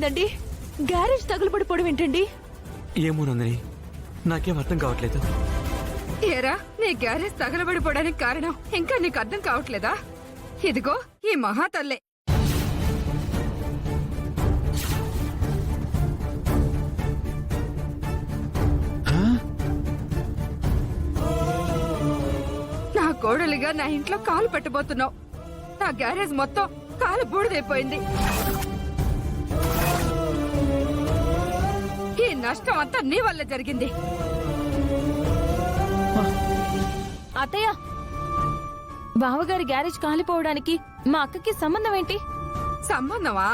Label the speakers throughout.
Speaker 1: జరిగిందండి? గ్యారేజ్ తగులుపడిపోవడం ఏంటండి?
Speaker 2: ఏమో నందిని, నాకేం అర్థం కావట్లేదు.
Speaker 3: ఏరా, నీ గ్యారేజ్ తగలబడిపోవడానికి కారణం ఇంకా నీకు అర్థం కావట్లేదా? ఇదిగో ఈ మహాతల్లే. నా కోడలిగా నా ఇంట్లో కాలు పెట్టబోతున్నావు. నా గ్యారేజ్ మొత్తం కాలు బూడిదైపోయింది. ఈ నష్టం అంతా నీ వల్ల జరిగింది.
Speaker 1: అత్తయ్య, బావగారి గ్యారేజ్ కాలిపోవడానికి మా అక్కకి సంబంధం ఏంటి?
Speaker 3: సంబంధమా?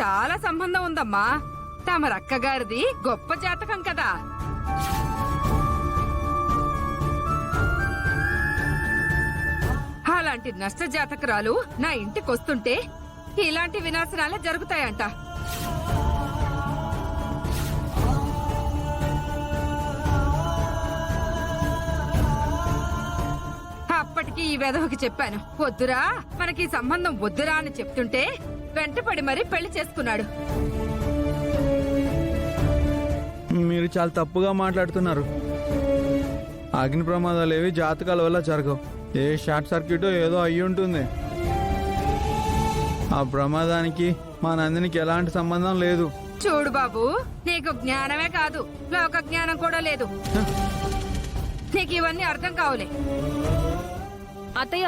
Speaker 3: చాలా సంబంధం ఉందమ్మా. తమరక్కగారిది గొప్ప జాతకం కదా. అలాంటి నష్ట జాతకురాలు నా ఇంటికొస్తుంటే ఇలాంటి వినాశనాలే జరుగుతాయంట. అప్పటికి ఈ వెధవకి చెప్పాను, వద్దురా, మనకి ఈ సంబంధం వద్దురా అని చెప్తుంటే వెంటపడి మరీ పెళ్లి చేసుకున్నాడు.
Speaker 4: మీరు చాలా తప్పుగా మాట్లాడుతున్నారు. అగ్ని ప్రమాదాలు ఏవి జాతకాల వల్ల జరగవు. ఏ షార్ట్ సర్క్యూట్ ఏదో అయ్యి ఉంటుంది. ఆ ప్రమాదానికి మా నందినికి ఎలాంటి సంబంధం లేదు.
Speaker 3: చూడు బాబు, నీకు జ్ఞానమే కాదు, లోక జ్ఞానం కూడా లేదు. నీకు ఇవన్నీ అర్థం కావులే.
Speaker 1: అత్తయ్య,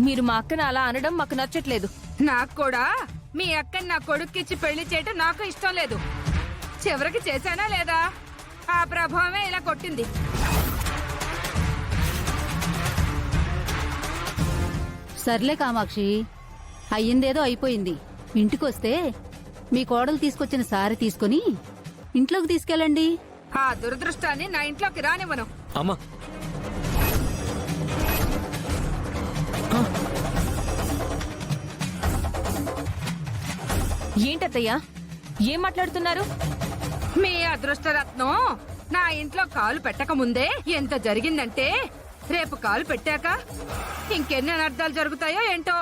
Speaker 1: మీరు మా అక్కని అలా అనడం మాకు నచ్చట్లేదు.
Speaker 3: నాకు కూడా మీ అక్కని నా కొడుక్కిచ్చి పెళ్లి చేయటం నాకు ఇష్టం లేదు. చివరికి చేశానా లేదా? ఆ ప్రభావమే ఇలా కొట్టింది.
Speaker 5: సర్లే కామాక్షి, అయ్యిందేదో అయిపోయింది. ఇంటికొస్తే మీ కోడలు తీసుకొచ్చిన సారి తీసుకుని ఇంట్లోకి తీసుకెళ్ళండి.
Speaker 3: ఆ దురదృష్టాన్ని నా ఇంట్లోకి రానివ్వను.
Speaker 2: అమ్మా,
Speaker 1: ఏంటత్తయ్య, ఏం మాట్లాడుతున్నారు?
Speaker 3: మీ అదృష్టరత్నం నా ఇంట్లో కాలు పెట్టక ముందే ఎంత జరిగిందంటే రేపు కాలు పెట్టాక ఇంకెన్ని అనర్థాలు జరుగుతాయో ఏంటో.